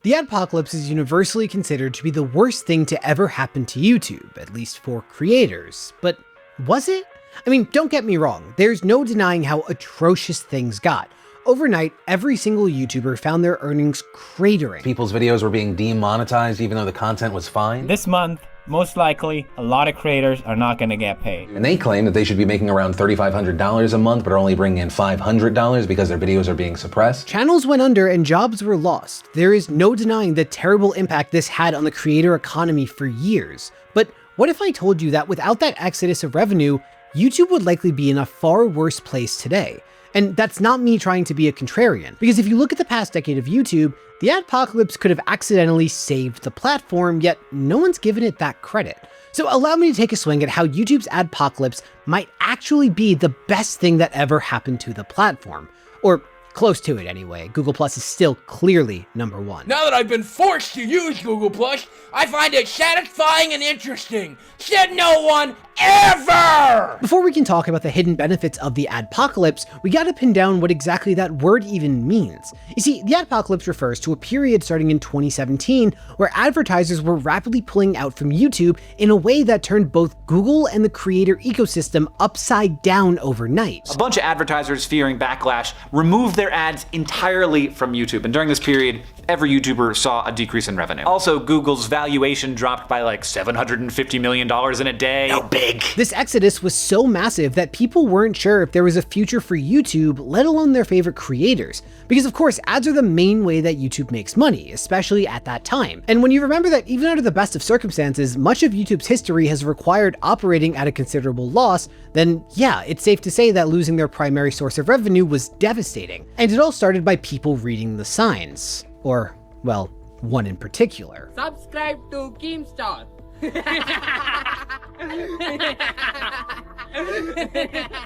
The adpocalypse is universally considered to be the worst thing to ever happen to YouTube, at least for creators. But was it? I mean, don't get me wrong, there's no denying how atrocious things got. Overnight, every single YouTuber found their earnings cratering. People's videos were being demonetized even though the content was fine. This month, most likely, a lot of creators are not going to get paid. And they claim that they should be making around $3,500 a month, but are only bringing in $500 because their videos are being suppressed. Channels went under and jobs were lost. There is no denying the terrible impact this had on the creator economy for years. But what if I told you that without that exodus of revenue, YouTube would likely be in a far worse place today? And that's not me trying to be a contrarian, because if you look at the past decade of YouTube, the adpocalypse could have accidentally saved the platform, yet no one's given it that credit. So allow me to take a swing at how YouTube's adpocalypse might actually be the best thing that ever happened to the platform. Or close to it anyway. Google Plus is still clearly #1. Now that I've been forced to use Google Plus, I find it satisfying and interesting. Said no one ever! Before we can talk about the hidden benefits of the adpocalypse, we gotta pin down what exactly that word even means. You see, the adpocalypse refers to a period starting in 2017 where advertisers were rapidly pulling out from YouTube in a way that turned both Google and the creator ecosystem upside down overnight. A bunch of advertisers fearing backlash removed their ads entirely from YouTube, and during this period, every YouTuber saw a decrease in revenue. Also, Google's valuation dropped by like $750 million in a day. No big. This exodus was so massive that people weren't sure if there was a future for YouTube, let alone their favorite creators. Because of course, ads are the main way that YouTube makes money, especially at that time. And when you remember that even under the best of circumstances, much of YouTube's history has required operating at a considerable loss, then yeah, it's safe to say that losing their primary source of revenue was devastating. And it all started by people reading the signs. Or, well, one in particular. Subscribe to Keemstar.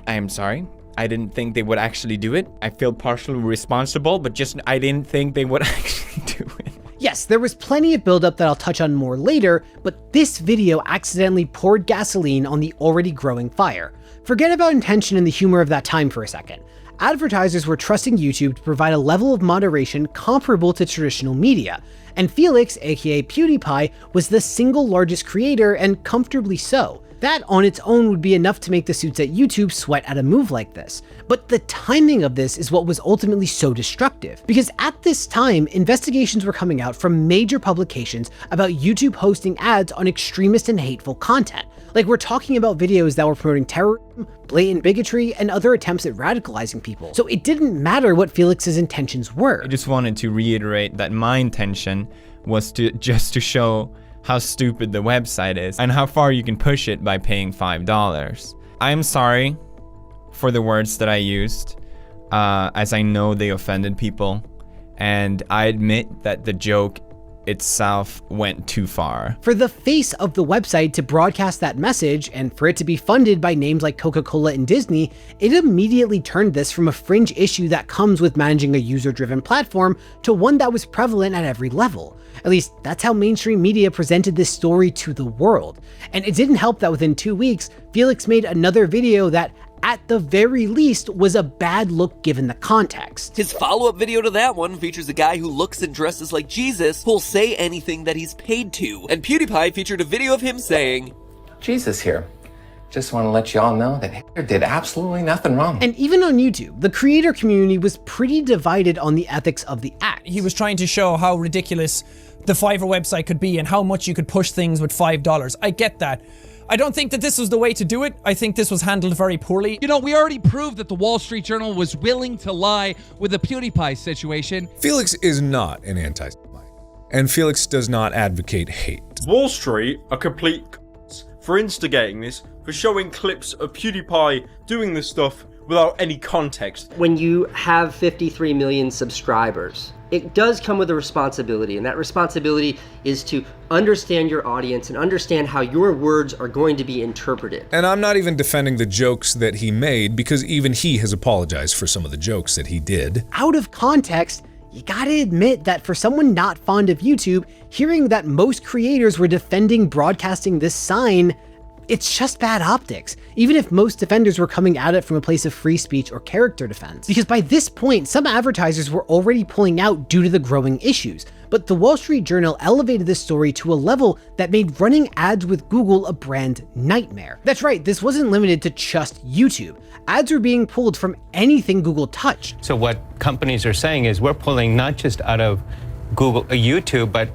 I am sorry. I didn't think they would actually do it. I feel partially responsible, but I didn't think they would actually do it. Yes, there was plenty of buildup that I'll touch on more later, but this video accidentally poured gasoline on the already growing fire. Forget about intention and the humor of that time for a second. Advertisers were trusting YouTube to provide a level of moderation comparable to traditional media, and Felix, aka PewDiePie, was the single largest creator, and comfortably so. That on its own would be enough to make the suits at YouTube sweat at a move like this. But the timing of this is what was ultimately so destructive, because at this time, investigations were coming out from major publications about YouTube hosting ads on extremist and hateful content. Like, we're talking about videos that were promoting terrorism, blatant bigotry, and other attempts at radicalizing people. So it didn't matter what Felix's intentions were. I just wanted to reiterate that my intention was just to show how stupid the website is and how far you can push it by paying $5. I'm sorry for the words that I used, as I know they offended people, and I admit that the joke itself went too far. For the face of the website to broadcast that message, and for it to be funded by names like Coca-Cola and Disney, it immediately turned this from a fringe issue that comes with managing a user-driven platform to one that was prevalent at every level. At least, that's how mainstream media presented this story to the world. And it didn't help that within 2 weeks, Felix made another video that, at the very least, was a bad look given the context. His follow-up video to that one features a guy who looks and dresses like Jesus who'll say anything that he's paid to. And PewDiePie featured a video of him saying, Jesus here. Just want to let you all know that Hitler did absolutely nothing wrong. And even on YouTube, the creator community was pretty divided on the ethics of the act. He was trying to show how ridiculous the Fiverr website could be and how much you could push things with $5. I get that. I don't think that this was the way to do it. I think this was handled very poorly. You know, we already proved that the Wall Street Journal was willing to lie with the PewDiePie situation. Felix is not an anti-Semite, and Felix does not advocate hate. Wall Street are complete for instigating this, for showing clips of PewDiePie doing this stuff without any context. When you have 53 million subscribers, it does come with a responsibility, and that responsibility is to understand your audience and understand how your words are going to be interpreted. And I'm not even defending the jokes that he made, because even he has apologized for some of the jokes that he did. Out of context, you gotta admit that for someone not fond of YouTube, hearing that most creators were defending broadcasting this sign, it's just bad optics, even if most defenders were coming at it from a place of free speech or character defense. Because by this point, some advertisers were already pulling out due to the growing issues, but the Wall Street Journal elevated this story to a level that made running ads with Google a brand nightmare. That's right, this wasn't limited to just YouTube. Ads were being pulled from anything Google touched. So what companies are saying is we're pulling not just out of Google, YouTube, but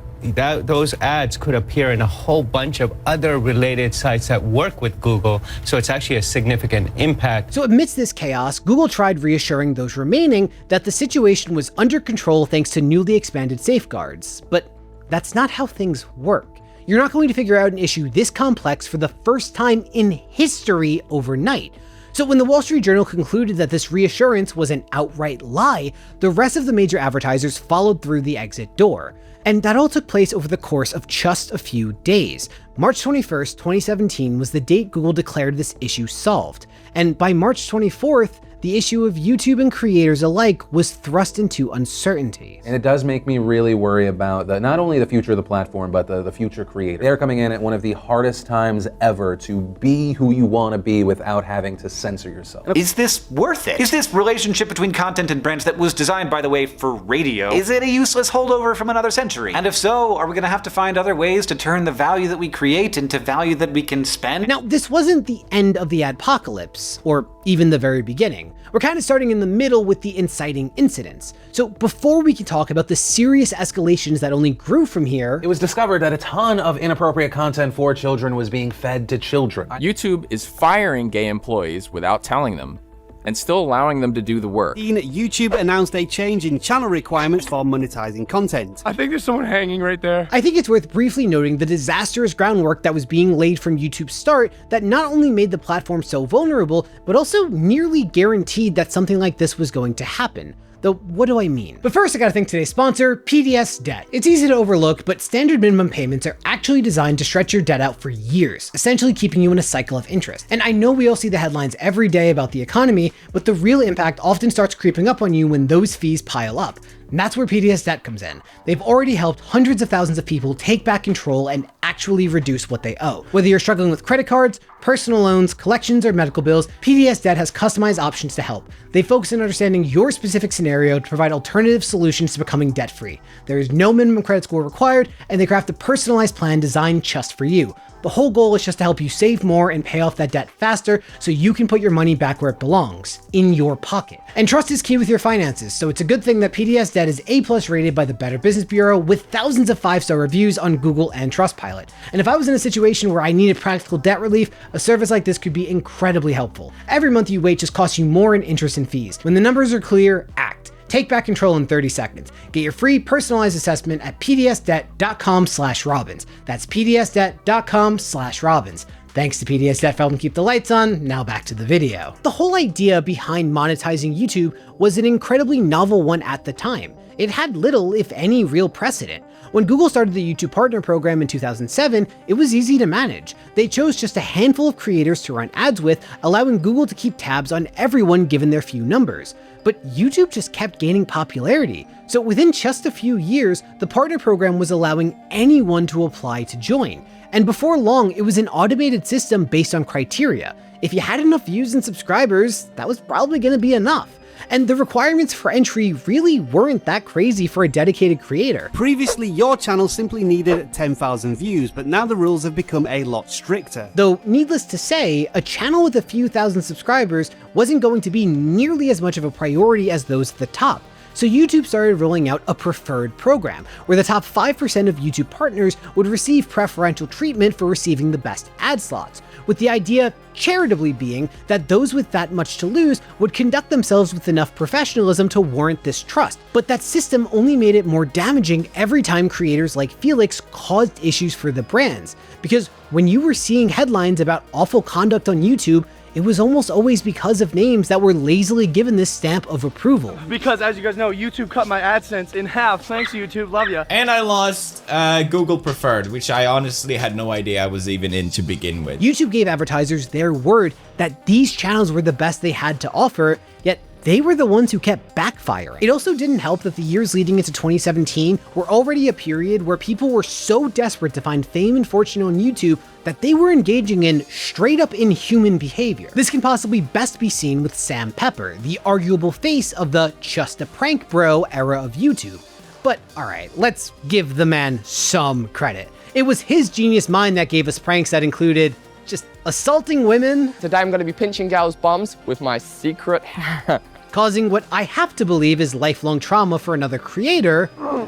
those ads could appear in a whole bunch of other related sites that work with Google, so it's actually a significant impact. So amidst this chaos, Google tried reassuring those remaining that the situation was under control thanks to newly expanded safeguards. But that's not how things work. You're not going to figure out an issue this complex for the first time in history overnight. So when the Wall Street Journal concluded that this reassurance was an outright lie, the rest of the major advertisers followed through the exit door. And that all took place over the course of just a few days. March 21st, 2017 was the date Google declared this issue solved. And by March 24th, the issue of YouTube and creators alike was thrust into uncertainty. And it does make me really worry about not only the future of the platform, but the future creator. They're coming in at one of the hardest times ever to be who you want to be without having to censor yourself. Is this worth it? Is this relationship between content and brands that was designed, by the way, for radio? Is it a useless holdover from another century? And if so, are we gonna have to find other ways to turn the value that we create into value that we can spend? Now, this wasn't the end of the adpocalypse, or even the very beginning. We're kind of starting in the middle with the inciting incidents. So before we can talk about the serious escalations that only grew from here, it was discovered that a ton of inappropriate content for children was being fed to children. YouTube is firing gay employees without telling them, and still allowing them to do the work. YouTube announced a change in channel requirements for monetizing content. I think there's someone hanging right there. I think it's worth briefly noting the disastrous groundwork that was being laid from YouTube's start that not only made the platform so vulnerable, but also nearly guaranteed that something like this was going to happen. Though, what do I mean? But first, I gotta thank today's sponsor, PDS Debt. It's easy to overlook, but standard minimum payments are actually designed to stretch your debt out for years, essentially keeping you in a cycle of interest. And I know we all see the headlines every day about the economy, but the real impact often starts creeping up on you when those fees pile up. And that's where PDS Debt comes in. They've already helped hundreds of thousands of people take back control and actually reduce what they owe. Whether you're struggling with credit cards, personal loans, collections, or medical bills, PDS Debt has customized options to help. They focus on understanding your specific scenario to provide alternative solutions to becoming debt-free. There is no minimum credit score required, and they craft a personalized plan designed just for you. The whole goal is just to help you save more and pay off that debt faster so you can put your money back where it belongs, in your pocket. And trust is key with your finances, so it's a good thing that PDS Debt is A+ rated by the Better Business Bureau with thousands of 5-star reviews on Google and Trustpilot. And if I was in a situation where I needed practical debt relief, a service like this could be incredibly helpful. Every month you wait just costs you more in interest and fees. When the numbers are clear, act. Take back control in 30 seconds. Get your free personalized assessment at pdsdebt.com/Robbins. That's pdsdebt.com/Robbins. Thanks to PDS Debt for helping keep the lights on. Now back to the video. The whole idea behind monetizing YouTube was an incredibly novel one at the time. It had little, if any, real precedent. When Google started the YouTube Partner Program in 2007, it was easy to manage. They chose just a handful of creators to run ads with, allowing Google to keep tabs on everyone given their few numbers. But YouTube just kept gaining popularity. So within just a few years, the Partner Program was allowing anyone to apply to join. And before long, it was an automated system based on criteria. If you had enough views and subscribers, that was probably going to be enough. And the requirements for entry really weren't that crazy for a dedicated creator. Previously, your channel simply needed 10,000 views, but now the rules have become a lot stricter. Though, needless to say, a channel with a few thousand subscribers wasn't going to be nearly as much of a priority as those at the top. So YouTube started rolling out a preferred program, where the top 5% of YouTube partners would receive preferential treatment for receiving the best ad slots, with the idea charitably being that those with that much to lose would conduct themselves with enough professionalism to warrant this trust. But that system only made it more damaging every time creators like Felix caused issues for the brands, because when you were seeing headlines about awful conduct on YouTube, it was almost always because of names that were lazily given this stamp of approval. Because as you guys know, YouTube cut my AdSense in half. Thanks YouTube, love ya. And I lost Google Preferred, which I honestly had no idea I was even in to begin with. YouTube gave advertisers their word that these channels were the best they had to offer, yet they were the ones who kept backfiring. It also didn't help that the years leading into 2017 were already a period where people were so desperate to find fame and fortune on YouTube that they were engaging in straight up inhuman behavior. This can possibly best be seen with Sam Pepper, the arguable face of the just a prank bro era of YouTube. But alright, let's give the man some credit. It was his genius mind that gave us pranks that included just assaulting women. Today I'm going to be pinching girls' bums with my secret hair. Causing what I have to believe is lifelong trauma for another creator. No,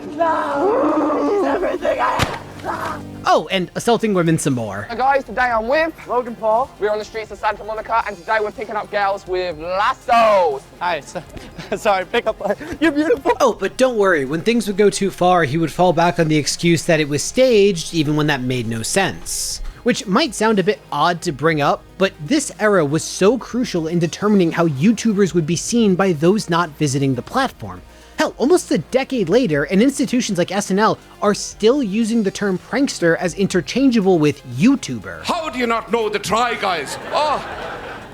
he's everything I have. Oh, and assaulting women some more. Hi guys, today I'm with Logan Paul. We're on the streets of Santa Monica, and today we're picking up girls with lassos. Hi, sorry, pick up. You're beautiful. Oh, but don't worry. When things would go too far, he would fall back on the excuse that it was staged, even when that made no sense. Which might sound a bit odd to bring up, but this era was so crucial in determining how YouTubers would be seen by those not visiting the platform. Hell, almost a decade later, and institutions like SNL are still using the term prankster as interchangeable with YouTuber. How do you not know the Try Guys? Oh,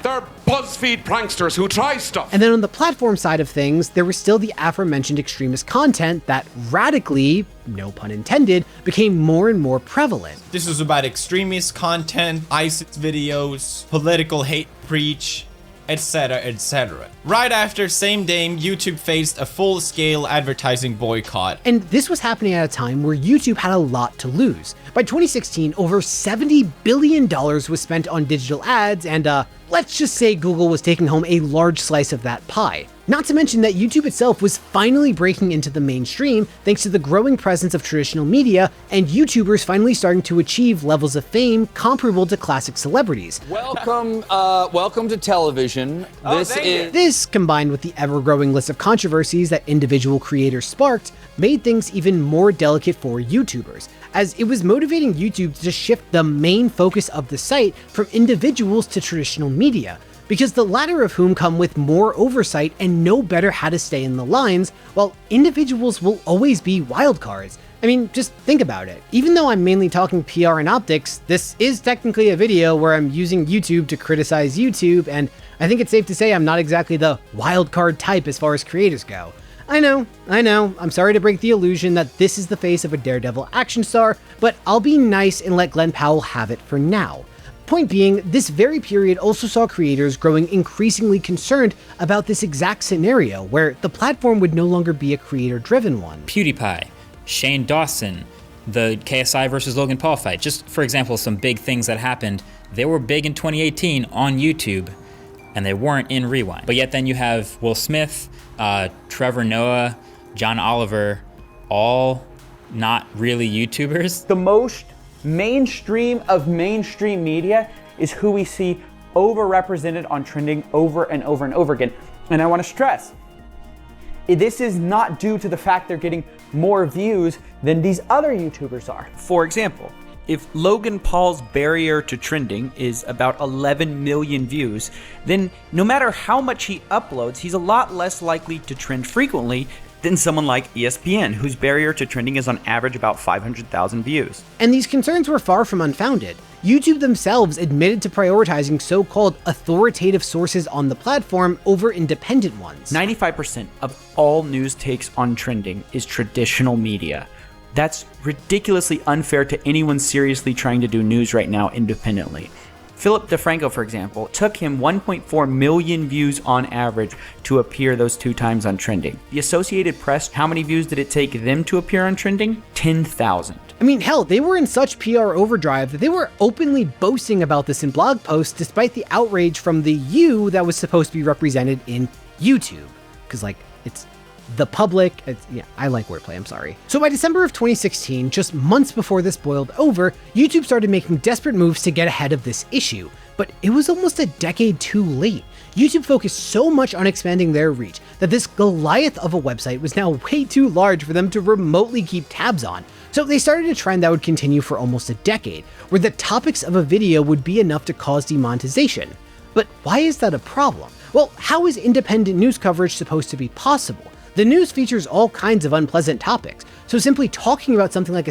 they're BuzzFeed pranksters who try stuff. And then on the platform side of things, there was still the aforementioned extremist content that radically, no pun intended, became more and more prevalent. This was about extremist content, ISIS videos, political hate preach, etc, etc. Right after same day, YouTube faced a full-scale advertising boycott. And this was happening at a time where YouTube had a lot to lose. By 2016, over $70 billion was spent on digital ads, and let's just say Google was taking home a large slice of that pie. Not to mention that YouTube itself was finally breaking into the mainstream thanks to the growing presence of traditional media and YouTubers finally starting to achieve levels of fame comparable to classic celebrities. Welcome to television. This, combined with the ever-growing list of controversies that individual creators sparked, made things even more delicate for YouTubers, as it was motivating YouTube to shift the main focus of the site from individuals to traditional media, because the latter of whom come with more oversight and know better how to stay in the lines, while individuals will always be wildcards. I mean, just think about it. Even though I'm mainly talking PR and optics, this is technically a video where I'm using YouTube to criticize YouTube, and I think it's safe to say I'm not exactly the wildcard type as far as creators go. I know, I'm sorry to break the illusion that this is the face of a daredevil action star, but I'll be nice and let Glenn Powell have it for now. Point being, this very period also saw creators growing increasingly concerned about this exact scenario, where the platform would no longer be a creator-driven one. PewDiePie, Shane Dawson, the KSI versus Logan Paul fight, just for example, some big things that happened. They were big in 2018 on YouTube, and they weren't in Rewind. But yet then you have Will Smith, Trevor Noah, John Oliver, all not really YouTubers. The most mainstream of mainstream media is who we see overrepresented on trending over and over and over again. And I want to stress, this is not due to the fact they're getting more views than these other YouTubers are. For example, if Logan Paul's barrier to trending is about 11 million views, then no matter how much he uploads, he's a lot less likely to trend frequently than someone like ESPN, whose barrier to trending is on average about 500,000 views. And these concerns were far from unfounded. YouTube themselves admitted to prioritizing so-called authoritative sources on the platform over independent ones. 95% of all news takes on trending is traditional media. That's ridiculously unfair to anyone seriously trying to do news right now independently. Philip DeFranco, for example, took him 1.4 million views on average to appear those 2 times on trending. The Associated Press, how many views did it take them to appear on trending? 10,000. I mean, hell, they were in such PR overdrive that they were openly boasting about this in blog posts despite the outrage from the you that was supposed to be represented in YouTube. Because, like, it's the public. Yeah, I like wordplay, I'm sorry. So by December of 2016, just months before this boiled over, YouTube started making desperate moves to get ahead of this issue. But it was almost a decade too late. YouTube focused so much on expanding their reach that this Goliath of a website was now way too large for them to remotely keep tabs on. So they started a trend that would continue for almost a decade, where the topics of a video would be enough to cause demonetization. But why is that a problem? Well, how is independent news coverage supposed to be possible? The news features all kinds of unpleasant topics, so simply talking about something like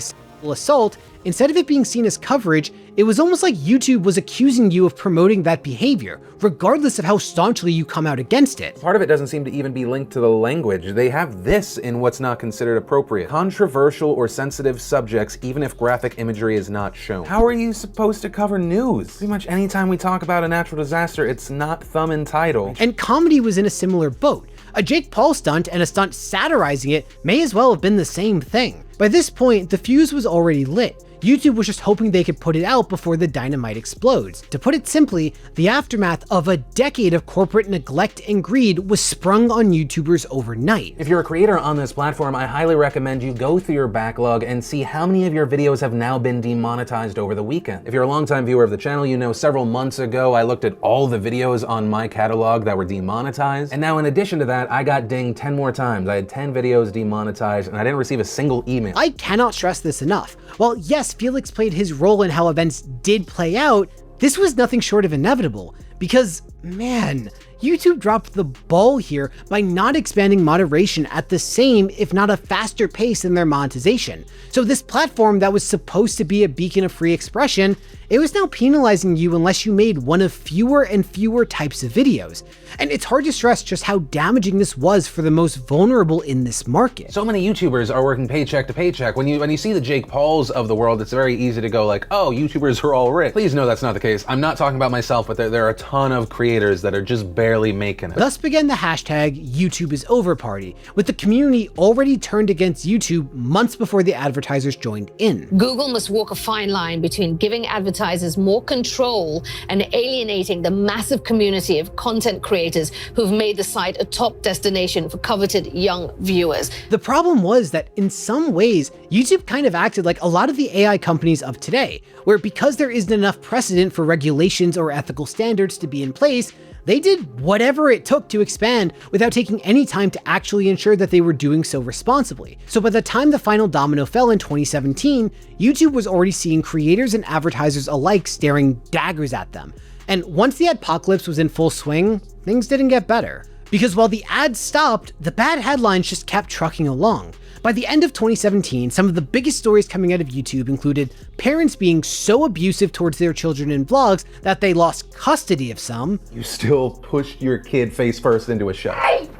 assault, instead of it being seen as coverage, it was almost like YouTube was accusing you of promoting that behavior, regardless of how staunchly you come out against it. Part of it doesn't seem to even be linked to the language. They have this in what's not considered appropriate. Controversial or sensitive subjects, even if graphic imagery is not shown. How are you supposed to cover news? Pretty much anytime we talk about a natural disaster, it's not thumb and title. And comedy was in a similar boat. A Jake Paul stunt and a stunt satirizing it may as well have been the same thing. By this point, the fuse was already lit. YouTube was just hoping they could put it out before the dynamite explodes. To put it simply, the aftermath of a decade of corporate neglect and greed was sprung on YouTubers overnight. If you're a creator on this platform, I highly recommend you go through your backlog and see how many of your videos have now been demonetized over the weekend. If you're a longtime viewer of the channel, you know several months ago I looked at all the videos on my catalog that were demonetized, and now in addition to that, I got dinged 10 more times. I had 10 videos demonetized and I didn't receive a single email. I cannot stress this enough. While yes, Felix played his role in how events did play out, this was nothing short of inevitable, because, man, YouTube dropped the ball here by not expanding moderation at the same, if not a faster pace in their monetization. So this platform that was supposed to be a beacon of free expression, it was now penalizing you unless you made one of fewer and fewer types of videos. And it's hard to stress just how damaging this was for the most vulnerable in this market. So many YouTubers are working paycheck to paycheck. When you see the Jake Pauls of the world, it's very easy to go like, oh, YouTubers are all rich. Please know that's not the case. I'm not talking about myself, but there are a ton of creators that are just barely making it. Thus began the hashtag YouTube is over party, with the community already turned against YouTube months before the advertisers joined in. Google must walk a fine line between giving advertisers more control and alienating the massive community of content creators who've made the site a top destination for coveted young viewers. The problem was that in some ways, YouTube kind of acted like a lot of the AI companies of today, where because there isn't enough precedent for regulations or ethical standards to be in place, they did whatever it took to expand without taking any time to actually ensure that they were doing so responsibly. So by the time the final domino fell in 2017, YouTube was already seeing creators and advertisers alike staring daggers at them. And once the adpocalypse was in full swing, things didn't get better. Because while the ads stopped, the bad headlines just kept trucking along. By the end of 2017, some of the biggest stories coming out of YouTube included parents being so abusive towards their children in vlogs that they lost custody of some. You still pushed your kid face first into a shot. Hey!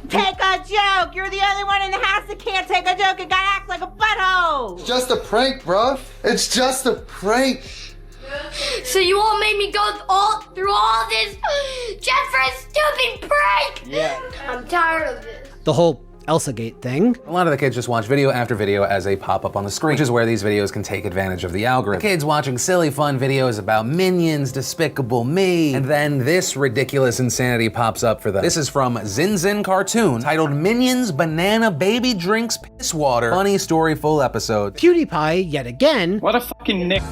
Take a joke! You're the only one in the house that can't take a joke and gotta act like a butthole! It's just a prank, bro. It's just a prank. So you all made me go through all this just for a stupid prank? Yeah. I'm tired of this. The whole Elsagate thing. A lot of the kids just watch video after video as a pop-up on the screen, which is where these videos can take advantage of the algorithm. The kids watching silly fun videos about Minions, Despicable Me, and then this ridiculous insanity pops up for them. This is from Zin Zin Cartoon, titled Minions Banana Baby Drinks Piss Water. Funny story, full episode. PewDiePie, yet again. What a fucking nick.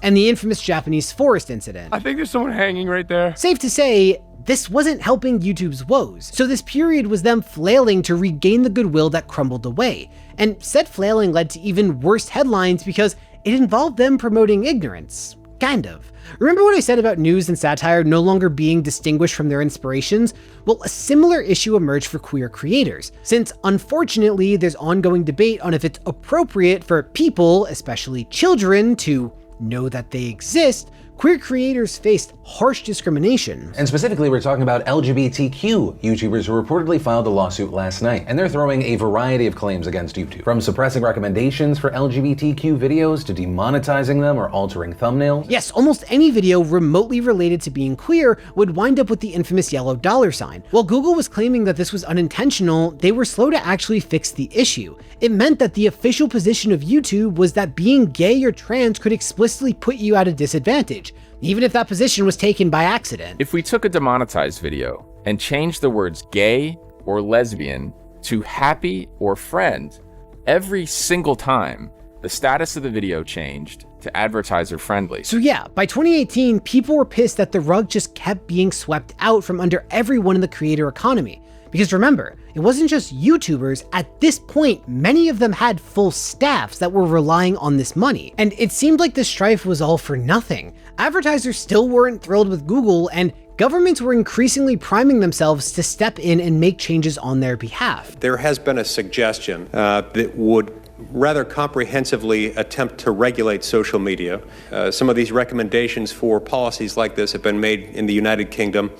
And the infamous Japanese forest incident. I think there's someone hanging right there. Safe to say, this wasn't helping YouTube's woes. So this period was them flailing to regain the goodwill that crumbled away. And said flailing led to even worse headlines because it involved them promoting ignorance. Kind of. Remember what I said about news and satire no longer being distinguished from their inspirations? Well, a similar issue emerged for queer creators, since unfortunately there's ongoing debate on if it's appropriate for people, especially children, to know that they exist. Queer creators faced harsh discrimination. And specifically, we're talking about LGBTQ YouTubers who reportedly filed a lawsuit last night, and they're throwing a variety of claims against YouTube. From suppressing recommendations for LGBTQ videos to demonetizing them or altering thumbnails. Yes, almost any video remotely related to being queer would wind up with the infamous yellow dollar sign. While Google was claiming that this was unintentional, they were slow to actually fix the issue. It meant that the official position of YouTube was that being gay or trans could explicitly put you at a disadvantage, even if that position was taken by accident. If we took a demonetized video and changed the words gay or lesbian to happy or friend, every single time the status of the video changed to advertiser friendly. So yeah, by 2018, people were pissed that the rug just kept being swept out from under everyone in the creator economy. Because remember, it wasn't just YouTubers. At this point, many of them had full staffs that were relying on this money. And it seemed like the strife was all for nothing. Advertisers still weren't thrilled with Google, and governments were increasingly priming themselves to step in and make changes on their behalf. There has been a suggestion that would rather comprehensively attempt to regulate social media. Some of these recommendations for policies like this have been made in the United Kingdom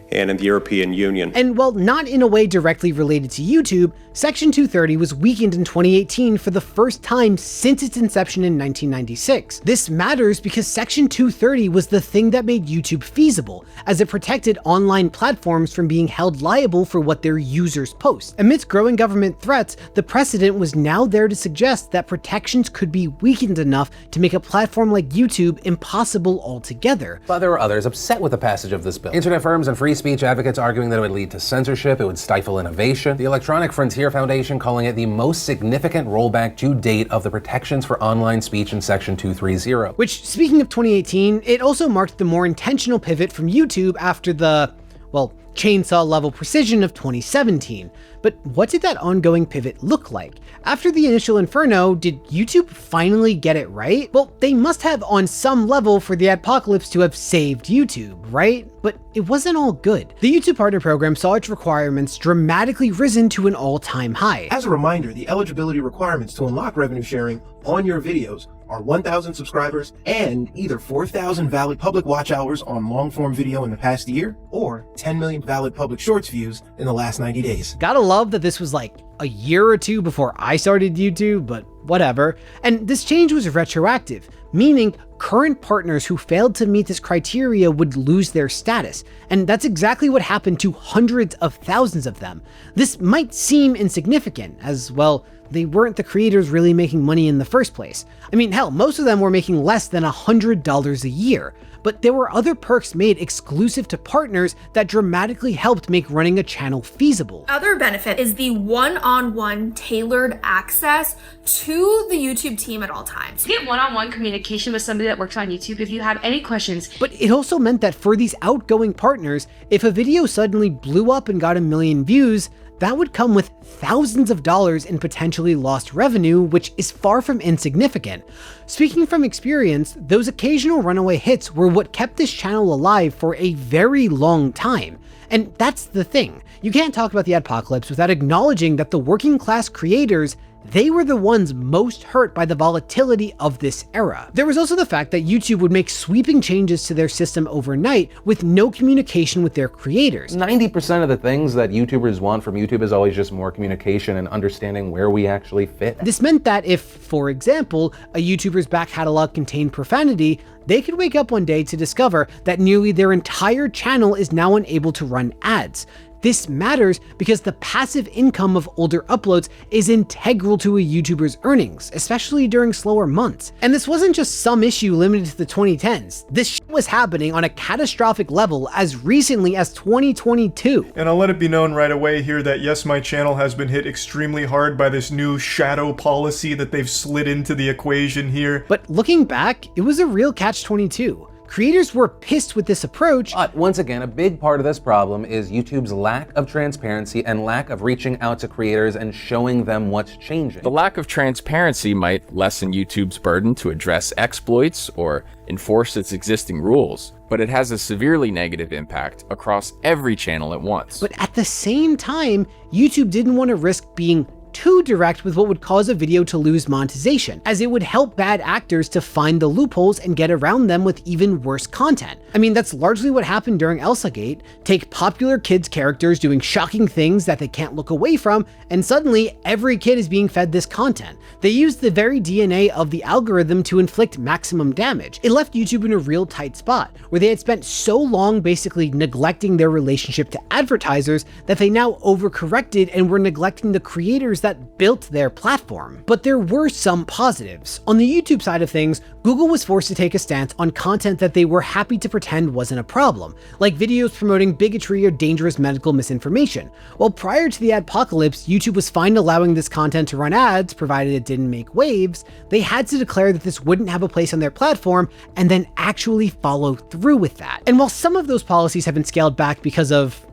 and in the European Union. And while not in a way directly related to YouTube, Section 230 was weakened in 2018 for the first time since its inception in 1996. This matters because Section 230 was the thing that made YouTube feasible, as it protected online platforms from being held liable for what their users post. Amidst growing government threats, the precedent was now there to suggest that protections could be weakened enough to make a platform like YouTube impossible altogether. But there were others upset with the passage of this bill. Internet firms and free speech advocates arguing that it would lead to censorship, it would stifle innovation. The Electronic Frontier Foundation calling it the most significant rollback to date of the protections for online speech in Section 230. Which, speaking of 2018, it also marked the more intentional pivot from YouTube after the, well, chainsaw level precision of 2017. But what did that ongoing pivot look like? After the initial inferno, did YouTube finally get it right? Well, they must have on some level for the Adpocalypse to have saved YouTube, right? But it wasn't all good. The YouTube Partner Program saw its requirements dramatically risen to an all-time high. As a reminder, the eligibility requirements to unlock revenue sharing on your videos are 1,000 subscribers and either 4,000 valid public watch hours on long-form video in the past year, or 10 million valid public shorts views in the last 90 days. Gotta love that this was like a year or two before I started YouTube, but whatever. And this change was retroactive, meaning current partners who failed to meet this criteria would lose their status. And that's exactly what happened to hundreds of thousands of them. This might seem insignificant, as well, they weren't the creators really making money in the first place. I mean, hell, most of them were making less than $100 a year. But there were other perks made exclusive to partners that dramatically helped make running a channel feasible. Other benefit is the one-on-one tailored access to the YouTube team at all times. You get one-on-one communication with somebody that works on YouTube if you have any questions. But it also meant that for these outgoing partners, if a video suddenly blew up and got 1 million views, that would come with thousands of dollars in potentially lost revenue, which is far from insignificant. Speaking from experience, those occasional runaway hits were what kept this channel alive for a very long time. And that's the thing. You can't talk about the Adpocalypse without acknowledging that the working class creators, they were the ones most hurt by the volatility of this era. There was also the fact that YouTube would make sweeping changes to their system overnight with no communication with their creators. 90% of the things that YouTubers want from YouTube is always just more communication and understanding where we actually fit. This meant that if, for example, a YouTuber's back catalog contained profanity, they could wake up one day to discover that nearly their entire channel is now unable to run ads. This matters because the passive income of older uploads is integral to a YouTuber's earnings, especially during slower months. And this wasn't just some issue limited to the 2010s. This shit was happening on a catastrophic level as recently as 2022. And I'll let it be known right away here that yes, my channel has been hit extremely hard by this new shadow policy that they've slid into the equation here. But looking back, it was a real catch-22. Creators were pissed with this approach. But once again, a big part of this problem is YouTube's lack of transparency and lack of reaching out to creators and showing them what's changing. The lack of transparency might lessen YouTube's burden to address exploits or enforce its existing rules, but it has a severely negative impact across every channel at once. But at the same time, YouTube didn't want to risk being too direct with what would cause a video to lose monetization, as it would help bad actors to find the loopholes and get around them with even worse content. I mean, that's largely what happened during Elsagate. Take popular kids' characters doing shocking things that they can't look away from, and suddenly every kid is being fed this content. They used the very DNA of the algorithm to inflict maximum damage. It left YouTube in a real tight spot, where they had spent so long basically neglecting their relationship to advertisers that they now overcorrected and were neglecting the creators that built their platform. But there were some positives. On the YouTube side of things, Google was forced to take a stance on content that they were happy to pretend wasn't a problem, like videos promoting bigotry or dangerous medical misinformation. While prior to the Adpocalypse, YouTube was fine allowing this content to run ads, provided it didn't make waves, they had to declare that this wouldn't have a place on their platform and then actually follow through with that. And while some of those policies have been scaled back because of,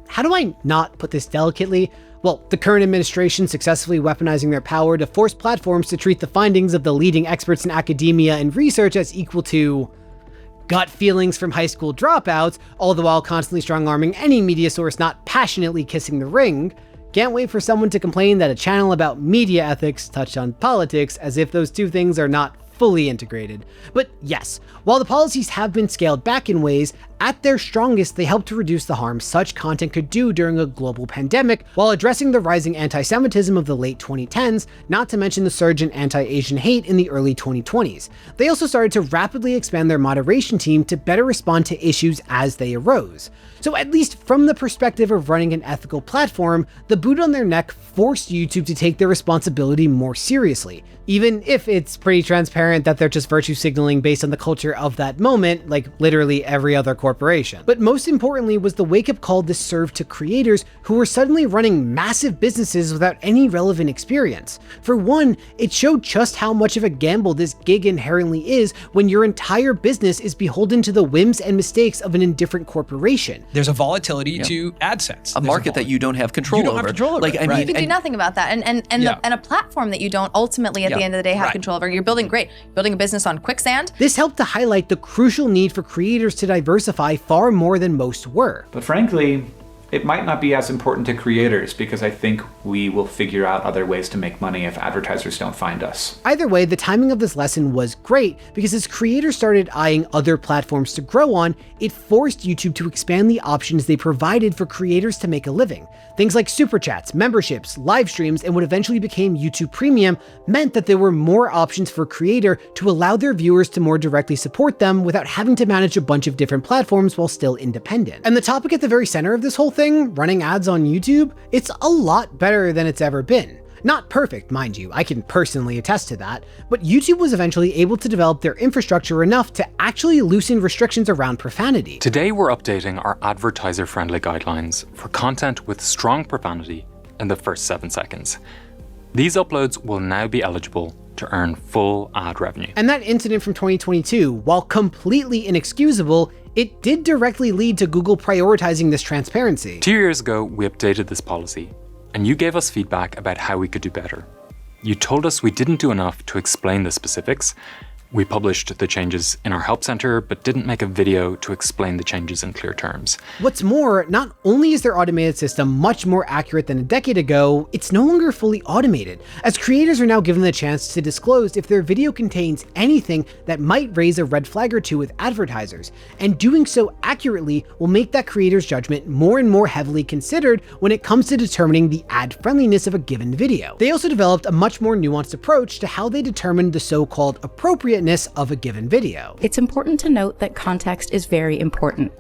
how do I not put this delicately? Well, the current administration successfully weaponizing their power to force platforms to treat the findings of the leading experts in academia and research as equal to gut feelings from high school dropouts, all the while constantly strong-arming any media source not passionately kissing the ring. Can't wait for someone to complain that a channel about media ethics touched on politics, as if those two things are not fully integrated. But yes, while the policies have been scaled back in ways, at their strongest, they help to reduce the harm such content could do during a global pandemic, while addressing the rising anti-Semitism of the late 2010s, not to mention the surge in anti-Asian hate in the early 2020s. They also started to rapidly expand their moderation team to better respond to issues as they arose. So at least from the perspective of running an ethical platform, the boot on their neck forced YouTube to take their responsibility more seriously, even if it's pretty transparent that they're just virtue signaling based on the culture of that moment, like literally every other corporation. But most importantly was the wake-up call this served to creators who were suddenly running massive businesses without any relevant experience. For one, it showed just how much of a gamble this gig inherently is when your entire business is beholden to the whims and mistakes of an indifferent corporation. There's a volatility to AdSense. A market that you don't have control over. You don't have control over. Like, I mean, you can do nothing about that. And a platform that you don't ultimately at the end of the day have control over. You're building building a business on quicksand. This helped to highlight the crucial need for creators to diversify far more than most were. But frankly, it might not be as important to creators because I think we will figure out other ways to make money if advertisers don't find us. Either way, the timing of this lesson was great because as creators started eyeing other platforms to grow on, it forced YouTube to expand the options they provided for creators to make a living. Things like super chats, memberships, live streams, and what eventually became YouTube Premium meant that there were more options for a creator to allow their viewers to more directly support them without having to manage a bunch of different platforms while still independent. And the topic at the very center of this whole thing, running ads on YouTube, it's a lot better than it's ever been. Not perfect, mind you, I can personally attest to that, but YouTube was eventually able to develop their infrastructure enough to actually loosen restrictions around profanity. Today we're updating our advertiser-friendly guidelines for content with strong profanity in the first 7 seconds. These uploads will now be eligible to earn full ad revenue. And that incident from 2022, while completely inexcusable, it did directly lead to Google prioritizing this transparency. 2 years ago, we updated this policy, and you gave us feedback about how we could do better. You told us we didn't do enough to explain the specifics. We published the changes in our help center, but didn't make a video to explain the changes in clear terms. What's more, not only is their automated system much more accurate than a decade ago, it's no longer fully automated, as creators are now given the chance to disclose if their video contains anything that might raise a red flag or two with advertisers, and doing so accurately will make that creator's judgment more and more heavily considered when it comes to determining the ad friendliness of a given video. They also developed a much more nuanced approach to how they determined the so-called appropriate of a given video. It's important to note that context is very important.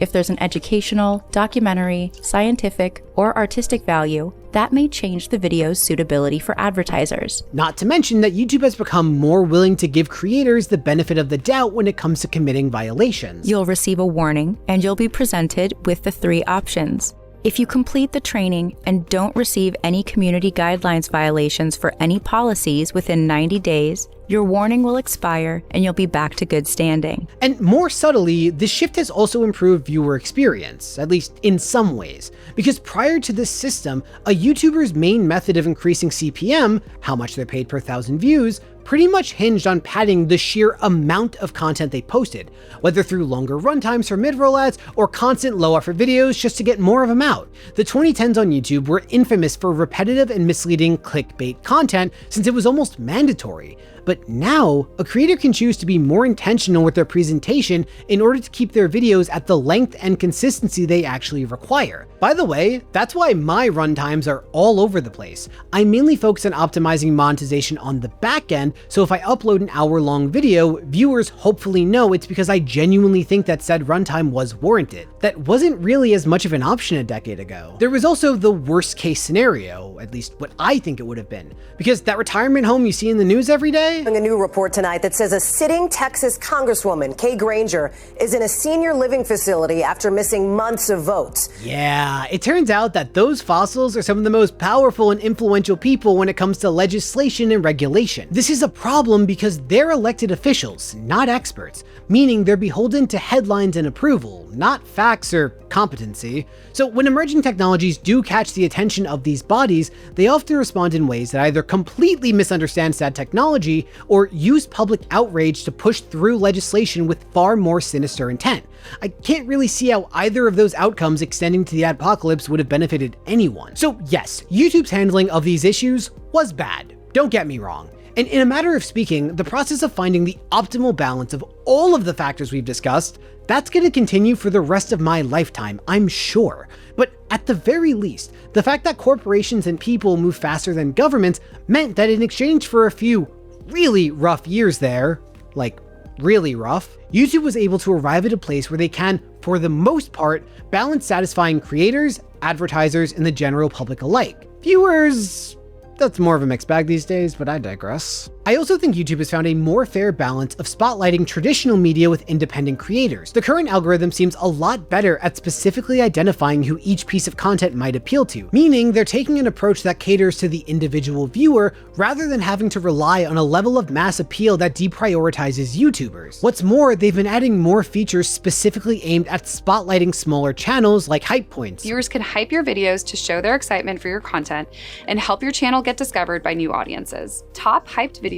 If there's an educational, documentary, scientific, or artistic value, that may change the video's suitability for advertisers. Not to mention that YouTube has become more willing to give creators the benefit of the doubt when it comes to committing violations. You'll receive a warning, and you'll be presented with the 3 options. If you complete the training and don't receive any community guidelines violations for any policies within 90 days, your warning will expire and you'll be back to good standing. And more subtly, this shift has also improved viewer experience, at least in some ways, because prior to this system, a YouTuber's main method of increasing CPM, how much they're paid per 1,000 views, pretty much hinged on padding the sheer amount of content they posted, whether through longer runtimes for mid-roll ads or constant low-effort videos just to get more of them out. The 2010s on YouTube were infamous for repetitive and misleading clickbait content since it was almost mandatory. But now, a creator can choose to be more intentional with their presentation in order to keep their videos at the length and consistency they actually require. By the way, that's why my runtimes are all over the place. I mainly focus on optimizing monetization on the back end, so if I upload an hour-long video, viewers hopefully know it's because I genuinely think that said runtime was warranted. That wasn't really as much of an option a decade ago. There was also the worst-case scenario, at least what I think it would have been, because that retirement home you see in the news every day? A new report tonight that says a sitting Texas Congresswoman, Kay Granger, is in a senior living facility after missing months of votes. Yeah, it turns out that those fossils are some of the most powerful and influential people when it comes to legislation and regulation. This is a problem because they're elected officials, not experts, meaning they're beholden to headlines and approval, not facts or competency. So when emerging technologies do catch the attention of these bodies, they often respond in ways that either completely misunderstand said technology or use public outrage to push through legislation with far more sinister intent. I can't really see how either of those outcomes extending to the adpocalypse would have benefited anyone. So yes, YouTube's handling of these issues was bad, don't get me wrong. And in a matter of speaking, the process of finding the optimal balance of all of the factors we've discussed, that's going to continue for the rest of my lifetime, I'm sure. But at the very least, the fact that corporations and people move faster than governments meant that in exchange for a few really rough years there, like really rough, YouTube was able to arrive at a place where they can, for the most part, balance satisfying creators, advertisers, and the general public alike. Viewers, that's more of a mixed bag these days, but I digress. I also think YouTube has found a more fair balance of spotlighting traditional media with independent creators. The current algorithm seems a lot better at specifically identifying who each piece of content might appeal to, meaning they're taking an approach that caters to the individual viewer rather than having to rely on a level of mass appeal that deprioritizes YouTubers. What's more, they've been adding more features specifically aimed at spotlighting smaller channels like hype points. Viewers can hype your videos to show their excitement for your content and help your channel get discovered by new audiences. Top hyped videos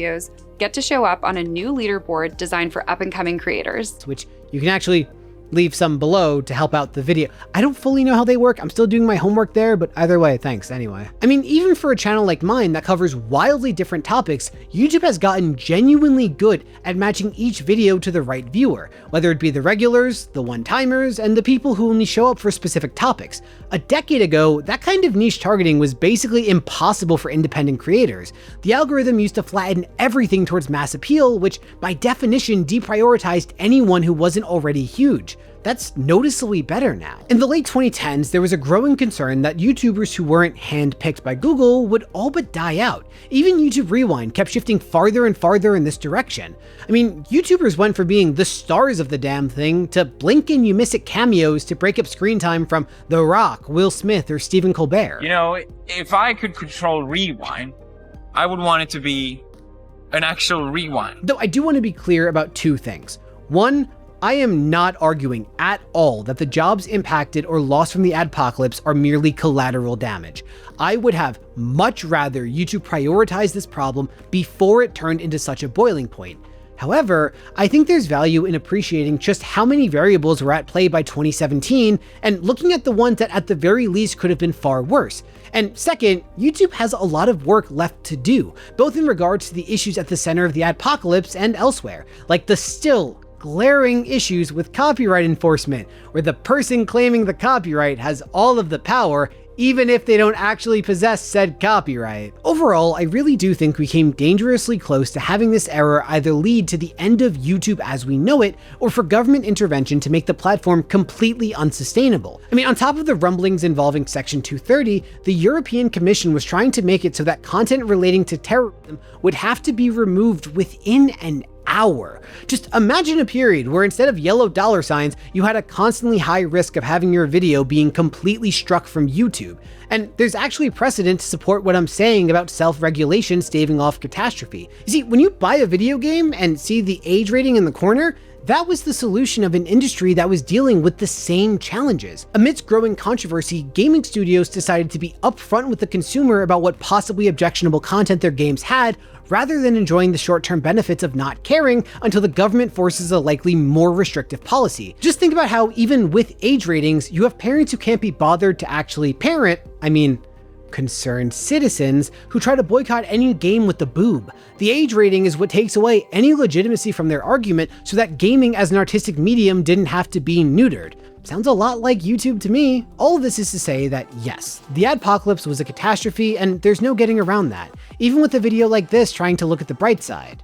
get to show up on a new leaderboard designed for up-and-coming creators, which you can actually leave some below to help out the video. I don't fully know how they work. I'm still doing my homework there, but either way, thanks anyway. I mean, even for a channel like mine that covers wildly different topics, YouTube has gotten genuinely good at matching each video to the right viewer, whether it be the regulars, the one-timers, and the people who only show up for specific topics. A decade ago, that kind of niche targeting was basically impossible for independent creators. The algorithm used to flatten everything towards mass appeal, which by definition deprioritized anyone who wasn't already huge. That's noticeably better now. In the late 2010s, there was a growing concern that YouTubers who weren't handpicked by Google would all but die out. Even YouTube Rewind kept shifting farther and farther in this direction. I mean, YouTubers went from being the stars of the damn thing to blink and you miss it cameos to break up screen time from The Rock, Will Smith, or Stephen Colbert. You know, if I could control Rewind, I would want it to be an actual rewind. Though I do want to be clear about two things. One, I am not arguing at all that the jobs impacted or lost from the adpocalypse are merely collateral damage. I would have much rather YouTube prioritize this problem before it turned into such a boiling point. However, I think there's value in appreciating just how many variables were at play by 2017 and looking at the ones that at the very least could have been far worse. And second, YouTube has a lot of work left to do, both in regards to the issues at the center of the adpocalypse and elsewhere, like the still glaring issues with copyright enforcement, where the person claiming the copyright has all of the power, even if they don't actually possess said copyright. Overall, I really do think we came dangerously close to having this error either lead to the end of YouTube as we know it, or for government intervention to make the platform completely unsustainable. I mean, on top of the rumblings involving Section 230, the European Commission was trying to make it so that content relating to terrorism would have to be removed within an hour. Just imagine a period where instead of yellow dollar signs, you had a constantly high risk of having your video being completely struck from YouTube. And there's actually precedent to support what I'm saying about self-regulation staving off catastrophe. You see, when you buy a video game and see the age rating in the corner, that was the solution of an industry that was dealing with the same challenges. Amidst growing controversy, gaming studios decided to be upfront with the consumer about what possibly objectionable content their games had, rather than enjoying the short-term benefits of not caring until the government forces a likely more restrictive policy. Just think about how even with age ratings, you have parents who can't be bothered to actually parent, concerned citizens who try to boycott any game with the boob. The age rating is what takes away any legitimacy from their argument so that gaming as an artistic medium didn't have to be neutered. Sounds a lot like YouTube to me. All of this is to say that yes, the adpocalypse was a catastrophe and there's no getting around that, even with a video like this trying to look at the bright side.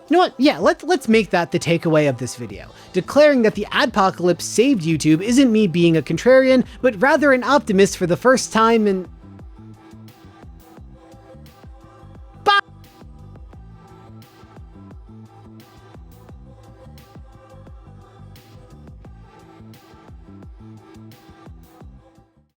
You know what? Yeah, let's make that the takeaway of this video. Declaring that the adpocalypse saved YouTube isn't me being a contrarian, but rather an optimist for the first time in